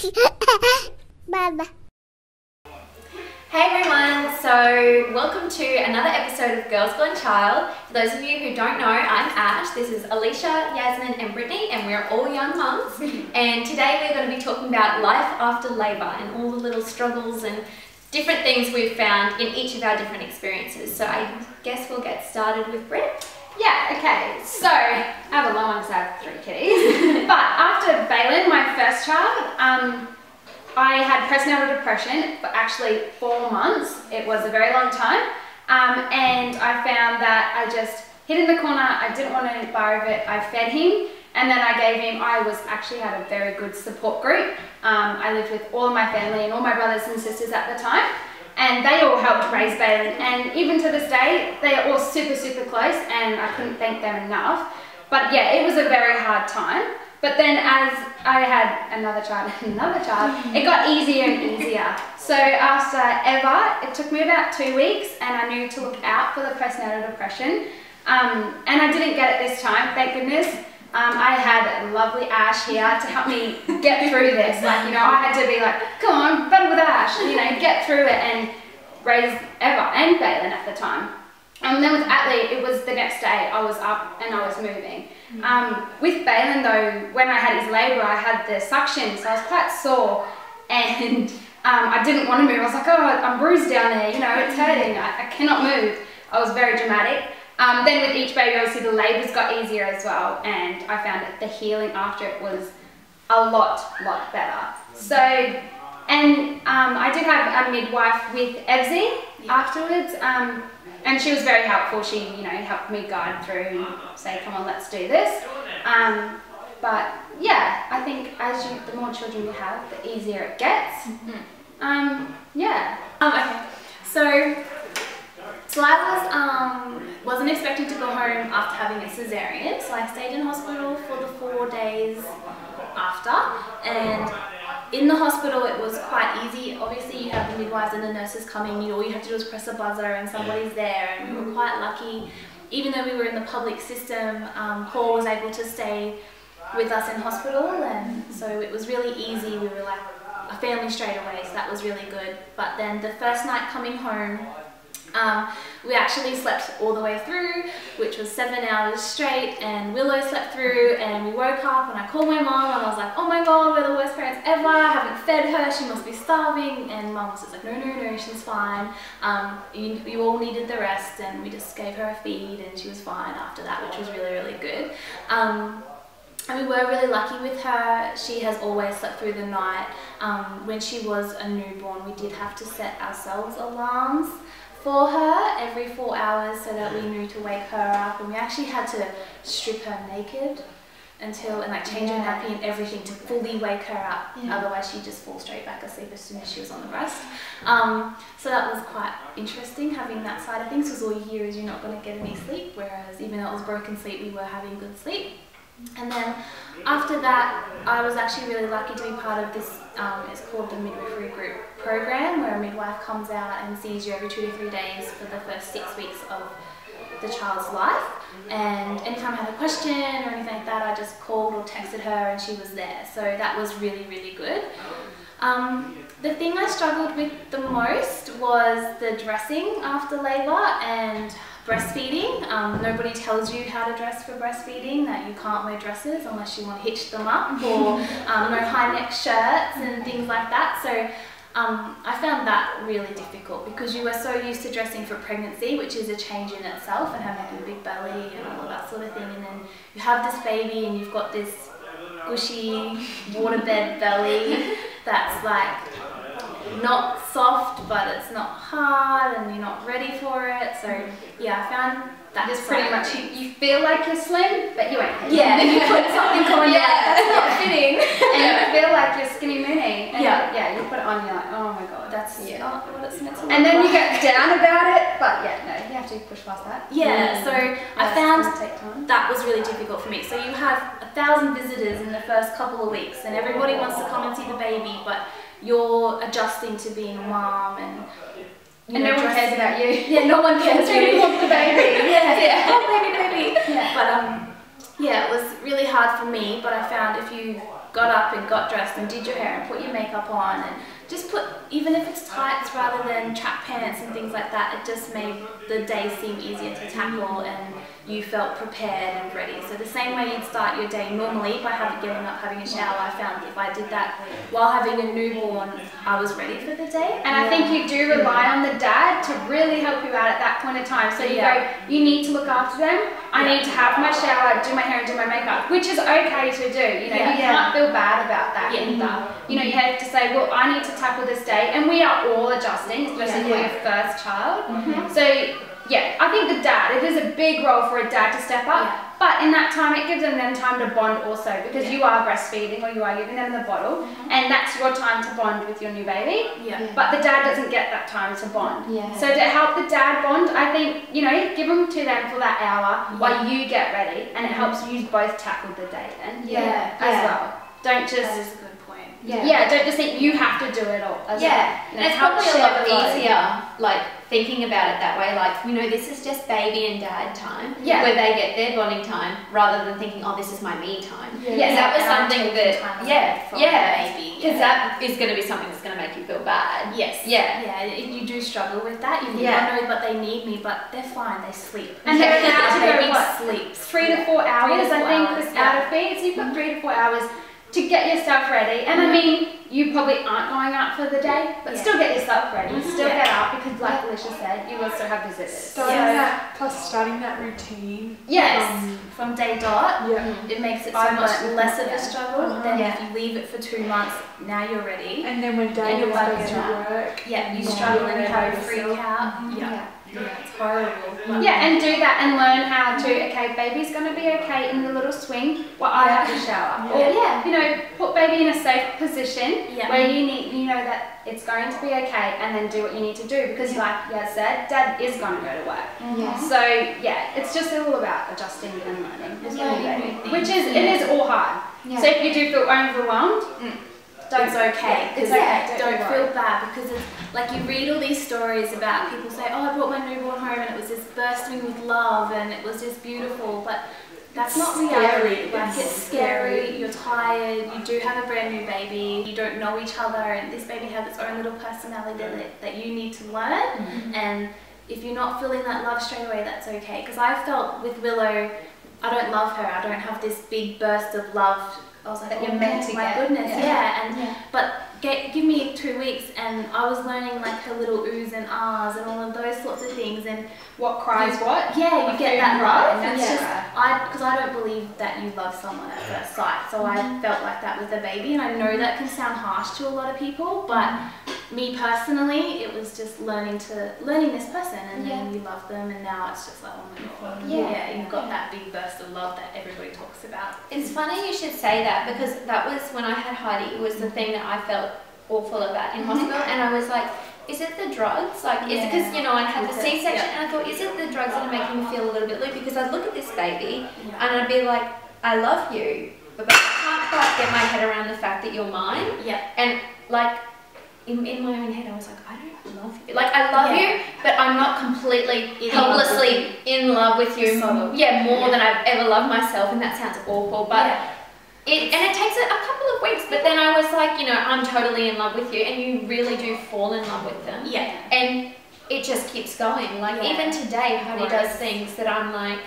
Bye-bye. Hey everyone, so welcome to another episode of Girls Gone Child. For those of you who don't know, I'm Ash, this is Alicia, Yasmin and Brittany, and we're all young mums. And today we're going to be talking about life after labour and all the little struggles and different things we've found in each of our different experiences. So I guess we'll get started with Britt. Yeah, okay, so I have a long one because I have 3 kitties. But after Balin, my first child, I had postnatal depression for actually 4 months. It was a very long time. And I found that I just hid in the corner. I didn't want any bar of it. I fed him and then I gave him, I had a very good support group. I lived with all of my family and all my brothers and sisters at the time. And they all helped raise Balin. And even to this day, they are all super, super close and I couldn't thank them enough. But yeah, it was a very hard time. But then as I had another child, it got easier and easier. So after Eva, it took me about 2 weeks and I knew to look out for the postnatal depression. And I didn't get it this time, thank goodness. I had lovely Ash here to help me get through this. Like, you know, I had to be like, come on, battle with Ash, you know, get through it and raise Eva and Balin at the time. And then with Atlee, it was the next day, I was up and I was moving. With Balin though, when I had his labour, I had the suction, so I was quite sore and I didn't want to move. I was like, oh, I'm bruised down there, you know, it's hurting, I cannot move. I was very dramatic. Then with each baby, obviously the labours got easier as well, and I found that the healing after it was a lot better. So, and I did have a midwife with Evsy afterwards. And she was very helpful. She, you know, helped me guide through and say, come on, let's do this. But yeah, I think as the more children you have, the easier it gets. Yeah. Okay, so Slider's wasn't expecting to go home after having a cesarean, so I stayed in hospital for the 4 days after, and in the hospital it was quite easy. Obviously you have the midwives and the nurses coming, all you have to do is press a buzzer and somebody's there, and we were quite lucky. Even though we were in the public system, Paul was able to stay with us in hospital, and so it was really easy. We were like a family straight away, so that was really good. But then the first night coming home, we actually slept all the way through, which was 7 hours straight, and Willow slept through, and we woke up and I called my mum and I was like, oh my god, we're the worst parents ever, I haven't fed her, she must be starving. And mum was just like, no, she's fine, you all needed the rest, and we just gave her a feed and she was fine after that, which was really good. And we were really lucky with her. She has always slept through the night. When she was a newborn, we did have to set ourselves alarms for her every 4 hours so that we knew to wake her up, and we actually had to strip her naked and like change her nappy and everything to fully wake her up. Otherwise she'd just fall straight back asleep as soon as she was on the breast. So that was quite interesting, having that side of things, because all you hear is you're not going to get any sleep, whereas even though it was broken sleep, we were having good sleep. And then after that, I was actually really lucky to be part of this, it's called the midwifery group program, where a midwife comes out and sees you every 2 to 3 days for the first 6 weeks of the child's life. And anytime I had a question or anything like that, I just called or texted her and she was there. So that was really good. The thing I struggled with the most was the dressing after labour and breastfeeding. Nobody tells you how to dress for breastfeeding, that you can't wear dresses unless you want to hitch them up, or no high neck shirts and things like that. So I found that really difficult, because you were so used to dressing for pregnancy, which is a change in itself, and having a big belly and all that sort of thing, and then you have this baby and you've got this gushy waterbed belly that's like not soft, but it's not hard, and you're not ready for it. So yeah, I found that's pretty much, you feel like you're slim, but you ain't. Yeah, you put something on, that's not fitting. And you feel like you're skinny mini. And yeah, you put it on, you're like, oh my god, that's not what it's meant to look like. And then you get down about it, but yeah, no, you have to push past that. Yeah, so I found that was really difficult for me. So you have 1,000 visitors in the first couple of weeks, and everybody wants to come and see the baby, but you're adjusting to being a mom, and no one cares about you. Yeah, no one cares really. You want the baby. Yeah. Oh, baby. Yeah. But yeah, it was really hard for me, but I found if you got up and got dressed and did your hair and put your makeup on and just put, even if it's tights rather than track pants and things like that, it just made the day seem easier to tackle and you felt prepared and ready. So the same way you'd start your day normally by getting up, having a shower, I found if I did that while having a newborn, I was ready for the day. And I think you do rely on the dad to really help you out at that point in time. So you go, you need to look after them. I need to have my shower, do my hair and do my makeup, which is okay to do. You know, you can't feel bad about that either. You know, you have to say, well, I need to tackle this day. And we are all adjusting, especially for your first child. So yeah, I think the dad, it is a big role for a dad to step up. But in that time, it gives them then time to bond also, because you are breastfeeding or you are giving them the bottle, and that's your time to bond with your new baby. But the dad doesn't get that time to bond. So to help the dad bond, I think, you know, give them to them for that hour while you get ready, and it helps you both tackle the day then. As well. Don't just... That is a good point. Don't just think you have to do it all. As well. And it's probably a lot easier, like, thinking about it that way, like, you know, this is just baby and dad time, where they get their bonding time, rather than thinking, oh, this is my me time. That was something that, because that is going to be something that's going to make you feel bad. You do struggle with that. You know, but they need me, but they're fine, they sleep. And they're allowed to go, what, sleep. 3 to 4 hours, I think, is out of feed, so you've got 3 to 4 hours to get yourself ready. And I mean, you probably aren't going out for the day, but still get yourself ready. Still get up, because like Alicia said, you also have visitors. Plus starting that routine. From day dot, it makes it so much less of a struggle than if you leave it for 2 months, now you're ready. And then when Daniel goes to work. You struggle and you have a freak out. It's horrible. And do that and learn how to, okay, baby's going to be okay in the little swing while I have to shower. Or, you know, put baby in a safe position where you know that it's going to be okay, and then do what you need to do, because like Yaz said, dad is going to go to work. So it's just all about adjusting and learning, which is, it is all hard. So if you do feel overwhelmed, it's okay. Don't feel bad, because it's like, you read all these stories about people say, oh, I brought my newborn home and it was just bursting with love and it was just beautiful, but that's not reality. Like, it's scary, you're tired, you do have a brand new baby, you don't know each other, and this baby has its own little personality that you need to learn. And if you're not feeling that love straight away, that's okay. Because I felt with Willow, I don't love her, I don't have this big burst of love. I was like, you're meant to my goodness, but give me 2 weeks, and I was learning like her little oohs and ahs and all of those sorts of things, and what cries what? You get that right, and that's because I don't believe that you love someone at first sight, so I felt like that with a baby, and I know that can sound harsh to a lot of people, but me personally, it was just learning this person, and then you love them, and now it's just like, oh my god, you've got that big burst of love that everybody talks about. It's funny you should say that, because that was when I had Heidi, it was the thing that I felt awful about in hospital, and I was like, is it the drugs? Like, is it because, you know, I had the C-section, and I thought, is it the drugs that are making me feel a little bit loose? Because I'd look at this baby, and I'd be like, I love you, but I can't quite get my head around the fact that you're mine. And like, in my own head, I was like, I don't love you. Like, I love you, but I'm not completely, helplessly in love with you. More than I've ever loved myself, and that sounds awful, but it takes a couple of weeks, but then I was like, you know, I'm totally in love with you, and you really do fall in love with them. And it just keeps going. Like, even today, Heidi does things that I'm like,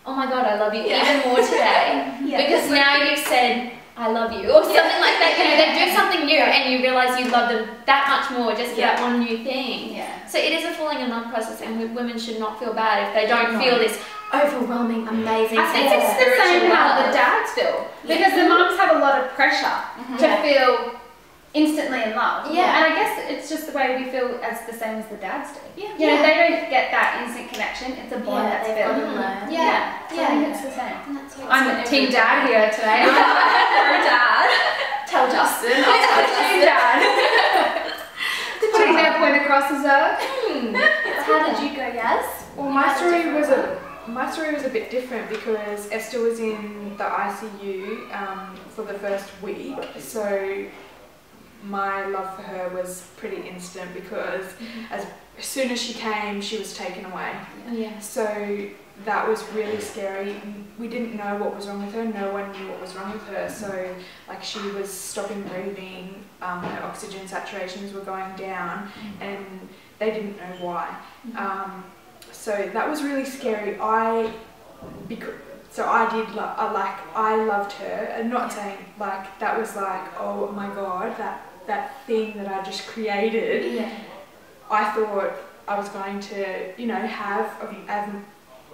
oh my god, I love you even more today. Because now you've said, I love you, or something like that. You know, they do something new, and you realise you love them that much more just for that one new thing. So it is a falling in love process, and women should not feel bad if they don't feel this overwhelming, amazing I think it's the same how the dads feel, because the mums have a lot of pressure to feel instantly in love. And I guess it's just the way we feel as the same as the dads do. You know, they don't get that instant connection. It's a bond that's built. So I think it's the same. I'm a team dad here today. You're a dad. Tell Justin. Team dad. Putting their point across as a. How did you go, Yaz? Well, my story was a bit different, because Esther was in the ICU for the first week, so my love for her was pretty instant, because as soon as she came, she was taken away. So that was really scary. We didn't know what was wrong with her. No one knew what was wrong with her. So like she was stopping breathing, her oxygen saturations were going down, and they didn't know why. So that was really scary. I loved her. I'm not saying like that was like, oh my God, that thing that I just created. Yeah. I thought I was going to, you know, have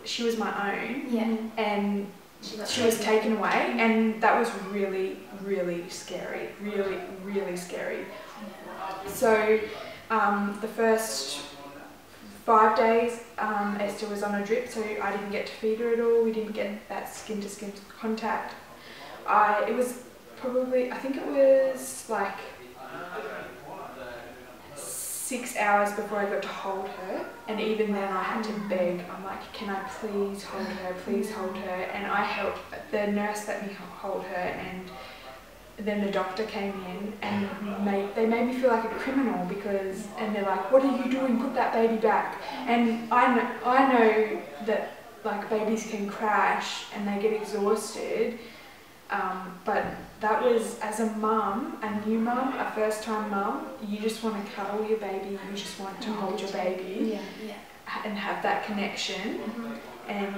she was my own. Yeah. And she was taken away, and that was really, really scary. Really, really scary. So the first 5 days, Esther was on a drip, so I didn't get to feed her at all. We didn't get that skin-to-skin contact. It was probably, I think it was like 6 hours before I got to hold her, and even then I had to beg. I'm like, can I please hold her, please hold her? And I helped, the nurse let me hold her, and then the doctor came in and they made me feel like a criminal because, and they're like, what are you doing? Put that baby back. And I know that like babies can crash and they get exhausted, but that was, as a mum, a new mum, a first time mum, you just want to cuddle your baby, you just want to hold your baby and have that connection. And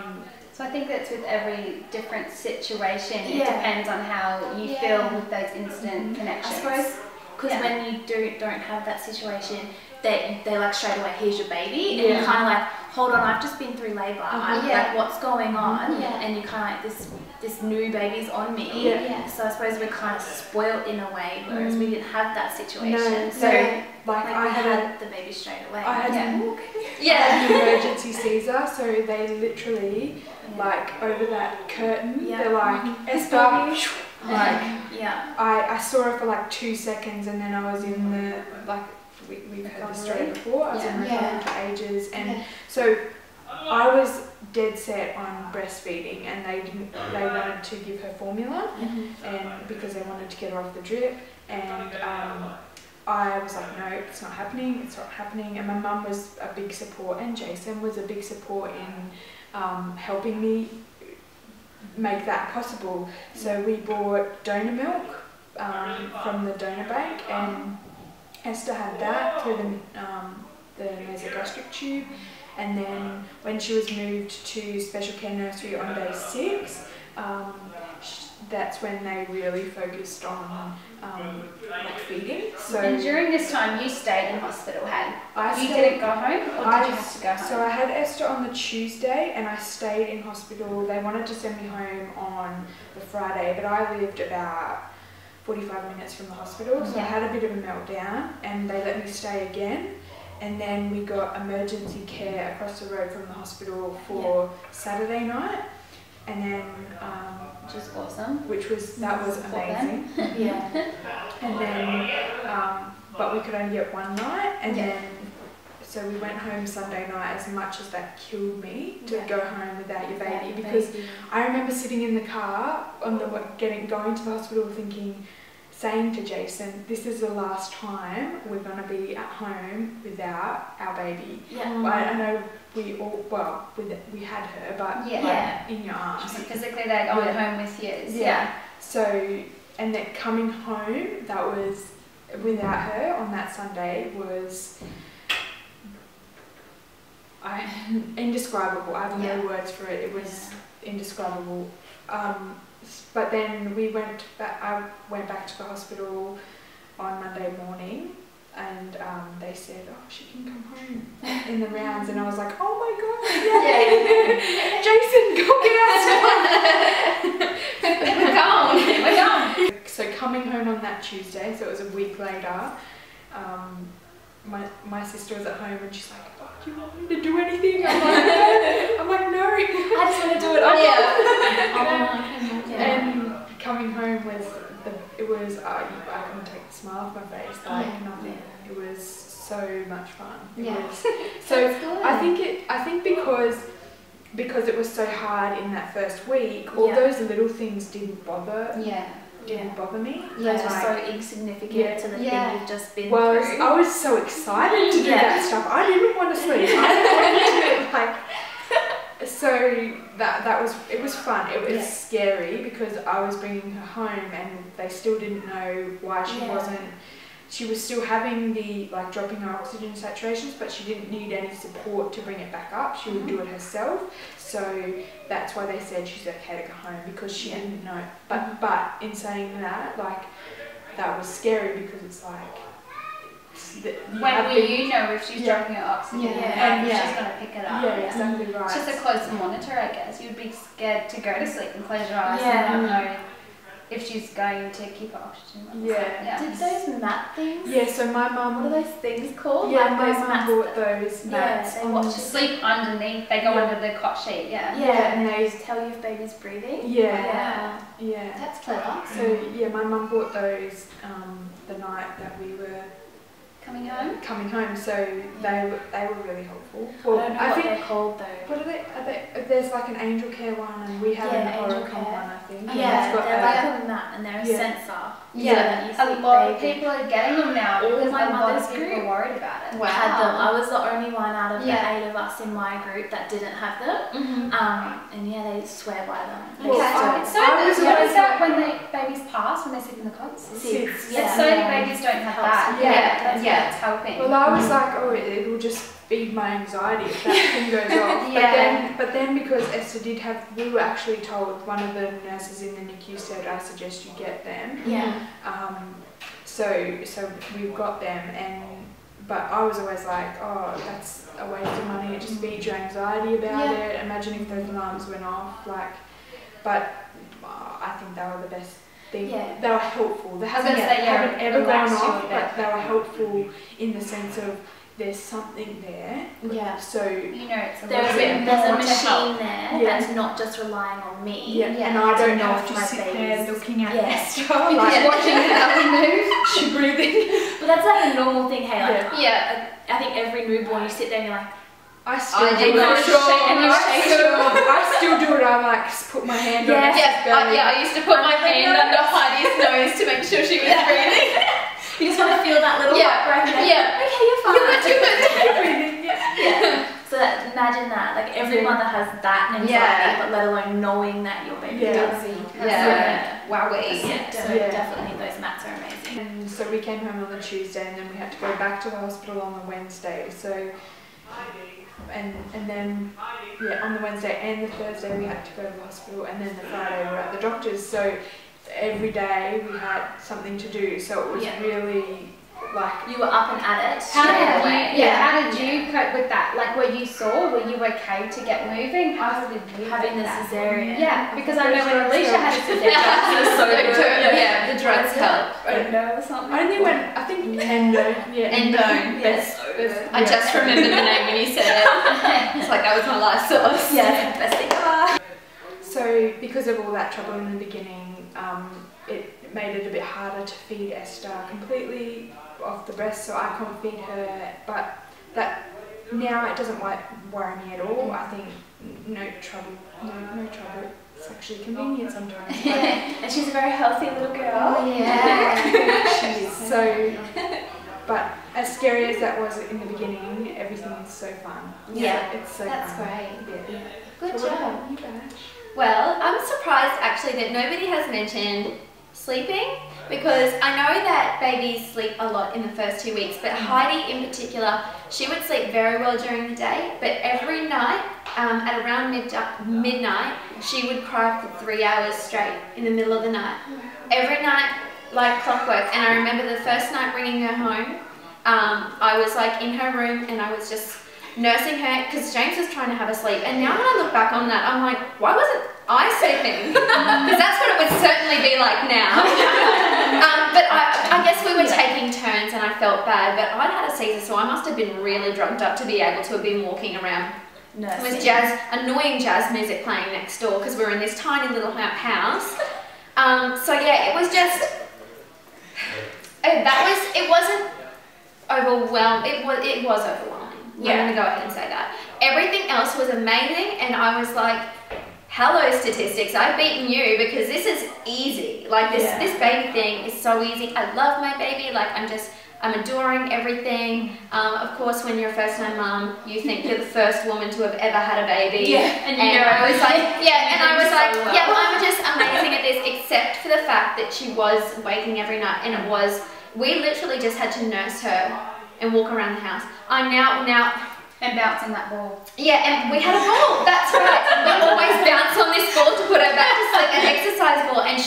so I think that's with every different situation. It depends on how you feel with those instant connections. I suppose because when you don't have that situation, they like straight away, here's your baby, and you're kind of like, hold on, I've just been through labour, like what's going on? And you kind of like, this new baby's on me. So I suppose we're kind of spoilt in a way, whereas we didn't have that situation. No, so like I had the baby straight away. I had an emergency Caesar, so they literally like over that curtain, they're like, Esther, like I saw her for like 2 seconds, and then I was in the like. We've heard this story before. I was in recovery for ages, and so I was dead set on breastfeeding, and they wanted to give her formula, and because they wanted to get her off the drip, and I was like, no, it's not happening, and my mum was a big support, and Jason was a big support in helping me make that possible. So we bought donor milk from the donor bank, and Esther had that through the nasogastric tube, and then when she was moved to special care nursery on day 6, that's when they really focused on like feeding. So and during this time you stayed in hospital, you didn't go home, or did you have to go home? So I had Esther on the Tuesday, and I stayed in hospital. They wanted to send me home on the Friday, but I lived about 45 minutes from the hospital, so I had a bit of a meltdown, and they let me stay again, and then we got emergency care across the road from the hospital for Saturday night, and then which was awesome. That was amazing. And then but we could only get one night, and then so we went home Sunday night. As much as that killed me to go home without your baby, because I remember sitting in the car on the going to the hospital, saying to Jason, "This is the last time we're going to be at home without our baby." I know we all we had her, but like, in your arms. Physically, they're going home with you. So, and then coming home, that was without her on that Sunday was. Indescribable. I have no words for it. It was indescribable. But then I went back to the hospital on Monday morning, and they said, "Oh, she can come home in the rounds," and I was like, "Oh my God, Jason, go get us!" We're gone. So coming home on that Tuesday, so it was a week later. My sister was at home, and she's like, "Oh, do you want me to do anything?" I'm like, no. I just want to do it. And coming home was I couldn't take the smile off my face, like nothing. It was so much fun. I think because it was so hard in that first week, all those little things didn't bother. Didn't bother me. Those were so insignificant to the thing you've just been through. I was so excited to do that stuff. I didn't want to sleep. I didn't want to do it. So it was fun. It was scary because I was bringing her home and they still didn't know why she wasn't. She was still having the dropping her oxygen saturations, but she didn't need any support to bring it back up. She would do it herself. So that's why they said she's okay to go home, because she didn't know. But in saying that, that was scary because it's like. When will you know if she's dropping her oxygen and if she's going to pick it up? Yeah, exactly right. It's just a close monitor, I guess. You'd be scared to go to sleep and close your eyes and not know if she's going to keep her oxygen levels. Did those mat things? Yeah, so my mum... What are those things called? Yeah, my mum bought those mats. They watch sleep underneath. They go under the cot sheet, and they tell you if baby's breathing. Yeah. That's clever. So, my mum bought those the night that we were... Coming home, so they were really helpful. Well, I don't know what they're called though. What are they? There's like an angel care one, and we have an Oracle one, I think. Yeah, they're like a mat and they're a sensor. Yeah, a lot of people are getting them now because my a lot mother's of people group are worried about it. Had them. I was the only one out of the 8 of us in my group that didn't have them. And they swear by them. It's so good. What is that when the babies pass, when they sit in the cots? Sits. So many babies don't have that. It's helping. Well, I was like, it will just feed my anxiety if that thing goes off. But then because Esther did have, we were actually told, one of the nurses in the NICU said, I suggest you get them. So we've got them, but I was always like, that's a waste of money. It just feeds your anxiety about it. Imagine if those alarms went off, but I think they were the best thing. They were helpful. They haven't ever gone off, but they were helpful in the sense of there's something there. So it's there's a machine there that's not just relying on me. And I don't know if my you sit baby's there looking at Esther, watching her move. She breathing. But that's like a normal thing, hey. I think every newborn you sit there and you're like, I still do it. I still do it. I put my hand on Esther's belly. I used to put my hand under Heidi's nose to make sure she was breathing. You just want to feel that little hot breath. Okay, you're fine. You're breathing. So imagine that. Like every mother has that anxiety, but let alone knowing that your baby does. Wowee. So definitely those mats are amazing. And so we came home on the Tuesday, and then we had to go back to the hospital on the Wednesday. So. And then on the Wednesday and the Thursday we had to go to the hospital, and then the Friday we were at the doctor's. So every day we had something to do. So it was really you were up and at it. How did you cope with that? Like, were you sore? Were you okay to get moving? How did you having the cesarean? Yeah, because I know when Alicia had a cesarean. The drugs help. Endo or something. I think endo. Endone. Yes. I just remembered the name when you said it. It's like that was my life source. Yeah, best thing. So because of all that trouble in the beginning, it made it a bit harder to feed Esther completely off the breast, so I can't feed her. But that now it doesn't worry me at all. I think no trouble. It's actually convenient sometimes. And she's a very healthy little girl. Oh yeah. She is. So, but as scary as that was in the beginning, everything is so fun. It's so That's fun. great. Yeah. Good So what job. about you, Bash? Well, I'm surprised actually that nobody has mentioned sleeping, because I know that babies sleep a lot in the first 2 weeks, but Heidi in particular, she would sleep very well during the day, but every night at around midnight, she would cry for 3 hours straight in the middle of the night. Every night, like clockwork. And I remember the first night bringing her home, I was like in her room and I was just nursing her because James was trying to have a sleep. And now when I look back on that, I'm like, why wasn't I sleeping? Because that's what it would certainly be like now. But I guess we were taking turns and I felt bad, but I'd had a Caesar, so I must have been really drugged up to be able to have been walking around. It was annoying jazz music playing next door because we were in this tiny little house. So yeah, it was just, it wasn't overwhelmed, it was overwhelming. I'm going to go ahead and say that. Everything else was amazing, and I was like, hello statistics, I've beaten you because this is easy. Like this baby thing is so easy. I love my baby, like I'm just I'm adoring everything. Of course, when you're a first-time mum, you think you're the first woman to have ever had a baby. Yeah, and I was like, yeah, I'm just amazing at this, except for the fact that she was waking every night, and we literally just had to nurse her and walk around the house. I'm now. And bouncing that ball. Yeah, and we had a ball. That's right. We always bounce on this ball to put her back to sleep, an exercise ball, and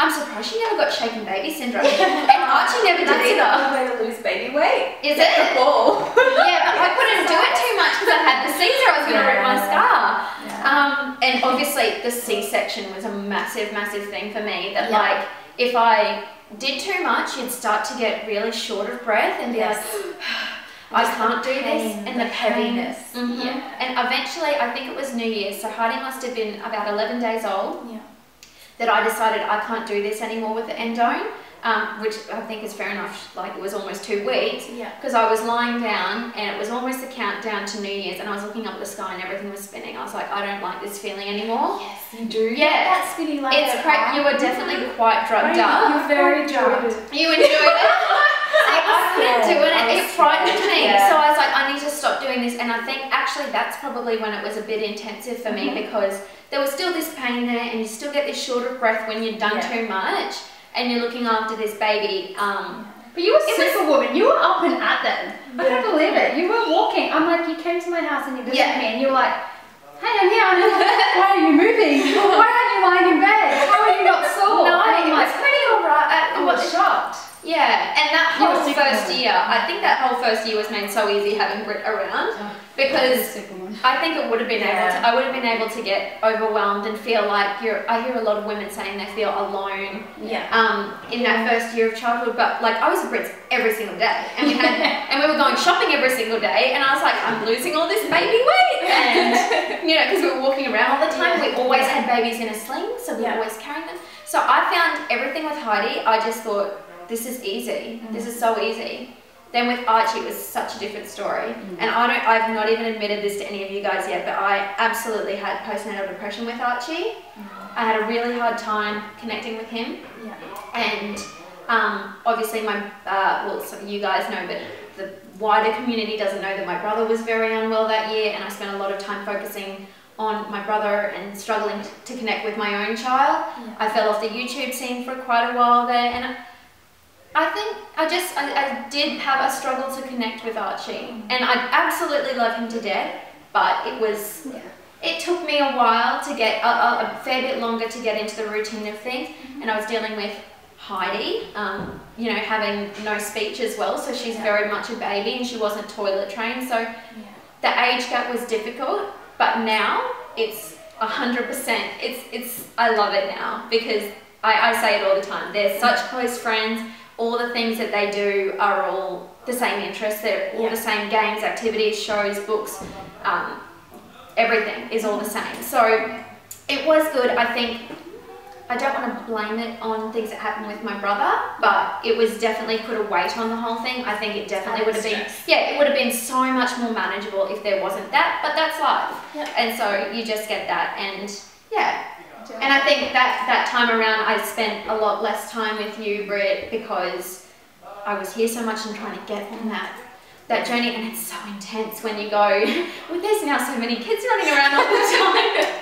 I'm surprised she never got shaken baby syndrome. And Archie never did either. That's a way to lose baby weight. Is it? The ball. Yeah, but I couldn't do it too much because I had the Caesar. I was going to rip my scar. Yeah. And obviously the C-section was a massive, massive thing for me. That like, if I did too much, you'd start to get really short of breath and be like, I can't do this, and the heaviness. Yeah. And eventually, I think it was New Year's, so Heidi must have been about 11 days old, that I decided I can't do this anymore with the endone, which I think is fair enough, like it was almost 2 weeks, because I was lying down, and it was almost the countdown to New Year's, and I was looking up at the sky and everything was spinning. I was like, I don't like this feeling anymore. Yes, you do. Yeah. That's spinning like it's correct. You were definitely quite drugged up. You're very drugged. You enjoyed it? I couldn't do it. It frightened me. Yeah. So I was like, I need to stop doing this. And I think actually that's probably when it was a bit intensive for me, because there was still this pain there, and you still get this short of breath when you've done too much, and you're looking after this baby. But you were superwoman. You were up and at them. I can't believe it. You were walking. I'm like, you came to my house and you visited me, and you were like, hey, I'm here. I'm like, why are you moving? Why aren't you lying in bed? How are you not sore? No, it was pretty alright. I was shocked. Yeah, and that whole first year, I think that whole first year was made so easy having Brit around, because I think it would have been I would have been able to get overwhelmed and feel like I hear a lot of women saying they feel alone in that first year of childhood, but like I was with Brits every single day, and we were going shopping every single day, and I was like, I'm losing all this baby weight, and because we were walking around all the time, we always had babies in a sling, so we were always carrying them. So I found everything with Heidi, I just thought, this is easy. This is so easy. Then with Archie, it was such a different story. And I've not even admitted this to any of you guys yet, but I absolutely had postnatal depression with Archie. I had a really hard time connecting with him. And obviously some of you guys know, but the wider community doesn't know that my brother was very unwell that year, and I spent a lot of time focusing on my brother and struggling to connect with my own child. I fell off the YouTube scene for quite a while there, and I think I did have a struggle to connect with Archie, and I absolutely love him to death, but it took me a while to get, a fair bit longer to get into the routine of things, and I was dealing with Heidi, having no speech as well, so she's very much a baby, and she wasn't toilet trained, so the age gap was difficult, but now it's 100%, I love it now, because I say it all the time, they're such close friends. All the things that they do are all the same interests. They're all the same games, activities, shows, books. Everything is all the same. So it was good. I think I don't want to blame it on things that happened with my brother, but it was definitely put a weight on the whole thing. I think it definitely would have been, it would have been so much more manageable if there wasn't that. But that's life, and so you just get that, and And I think that time around I spent a lot less time with you, Britt, because I was here so much and trying to get on that journey, and it's so intense when you go, well, there's now so many kids running around all the time.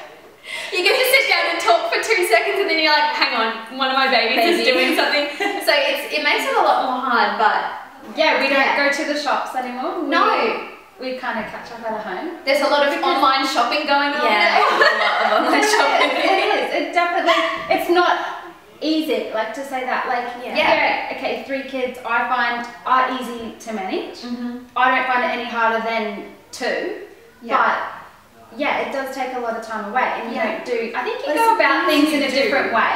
You get to sit down and talk for 2 seconds, and then you're like, hang on, one of my babies is doing something. So it makes it a lot more hard, but we don't go to the shops anymore. No. We kind of catch up at home. There's a lot of online shopping going on. Yeah, a lot of online shopping. It is. It definitely. It's not easy. Like to say that. Like okay, 3 kids I find are easy to manage. I don't find it any harder than 2. But it does take a lot of time away, and you don't do. I think you go about things in a different way.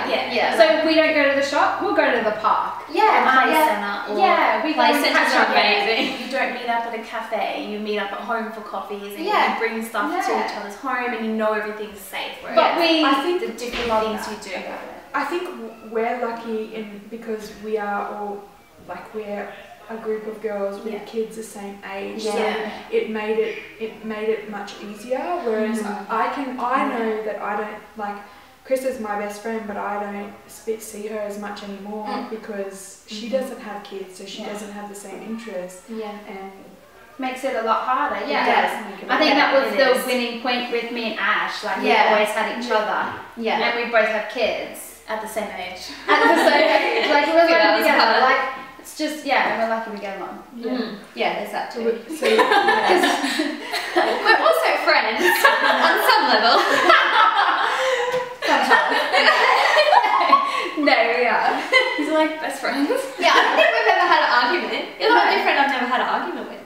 So we don't go to the shop. We'll go to the park. Play centre. We play centres are amazing. You don't meet up at a cafe. You meet up at home for coffees, and you bring stuff to each other's home, and you know everything's safe. But I think the different things you do. I think we're lucky because we are all we're a group of girls with kids the same age, so it made it much easier. Whereas I know that I don't Chris is my best friend, but I don't see her as much anymore because she doesn't have kids, so she doesn't have the same interests. Yeah. And makes it a lot harder. Yeah. it does make it I think that was it the is. winning point with me and Ash. Like we Yeah. always had each other. Yeah. And we both have kids. At the same age. At the same age. Like we're Yeah, that lucky was together. hard. Like it's just we're lucky we get along. Yeah, there's that too. so yeah. We're also friends on some level. No, we are. He's like best friends. Yeah, I don't think we've ever had an argument. You're the only friend I've never had an argument with.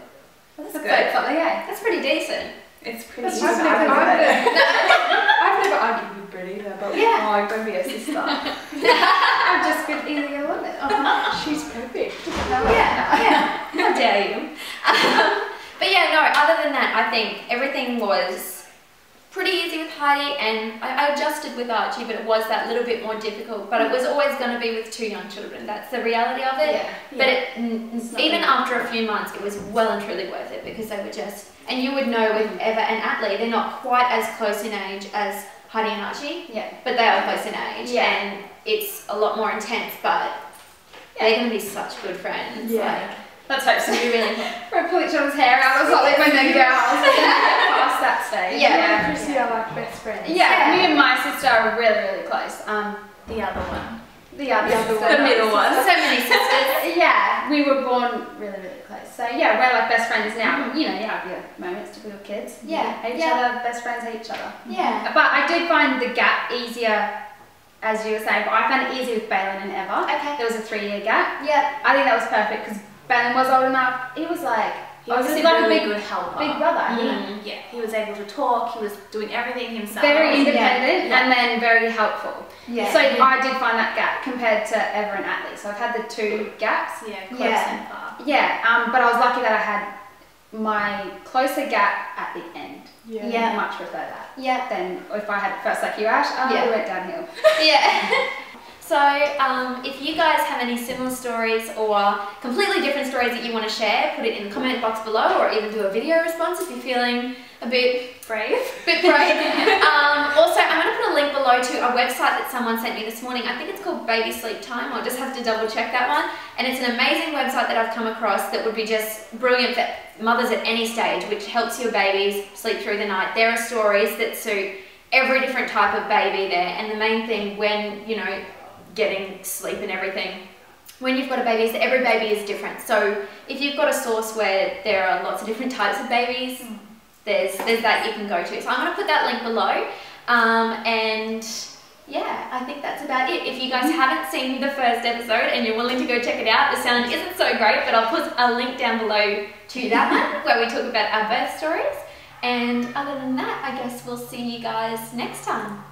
That's That's good. something, yeah. That's pretty decent. It's pretty easy. I've never argued with Britt either, but Yeah. Oh, don't be a sister. I'm just good easy to live it. she's perfect. Yeah. How dare you? But yeah, no, other than that, I think everything was pretty easy with Heidi, and I adjusted with Archie, but it was that little bit more difficult. But it was always going to be with 2 young children. That's the reality of it. But even after a few months, it was well and truly worth it because they were just, and you would know with Eva and Atlee, they're not quite as close in age as Heidi and Archie, but they are close in age, and it's a lot more intense, but they're going to be such good friends. Let's hope so. Like, we really, We'll pull each other's hair out or something when they're girls. And then we get past that stage. Yeah. Chrissy are like best friends. Yeah, me and my sister are really, really close. The other one. The other sister. The middle one. so many sisters. Yeah, we were born really, really close. So yeah, we're like best friends now. You know, you have your moments to be with kids. Yeah. Hate each other, best friends hate each other. Yeah. But I did find the gap easier, as you were saying, but I found it easier with Balin and Eva. Okay. There was a 3-year gap. Yeah. I think that was perfect because Balin was old enough. He was like, He was obviously a like really a good helper. big brother. Yeah, he was able to talk. He was doing everything himself. Very independent Yeah. and then very helpful. Yeah. So I did find that gap compared to Eva and Atlee. So I've had the 2 gaps. Yeah, close Yeah. and far. Yeah, but I was lucky that I had my closer gap at the end. Yeah. I much prefer that. Yeah. Then if I had it first like you, Ash, Yeah. it went downhill. Yeah. So, if you guys have any similar stories or completely different stories that you want to share, put it in the comment box below, or even do a video response if you're feeling a bit Brave. brave. Also, I'm going to put a link below to a website that someone sent me this morning. I think it's called Baby Sleep Time. I'll just have to double check that one. And it's an amazing website that I've come across that would be just brilliant for mothers at any stage, which helps your babies sleep through the night. There are stories that suit every different type of baby there, and the main thing when, you know, getting sleep and everything, when you've got a baby, is that every baby is different. So if you've got a source where there are lots of different types of babies, there's that you can go to. So I'm going to put that link below, and yeah, I think that's about it. If you guys haven't seen the first episode and you're willing to go check it out, the sound isn't so great, but I'll put a link down below to that one where we talk about our birth stories. And other than that, I guess we'll see you guys next time.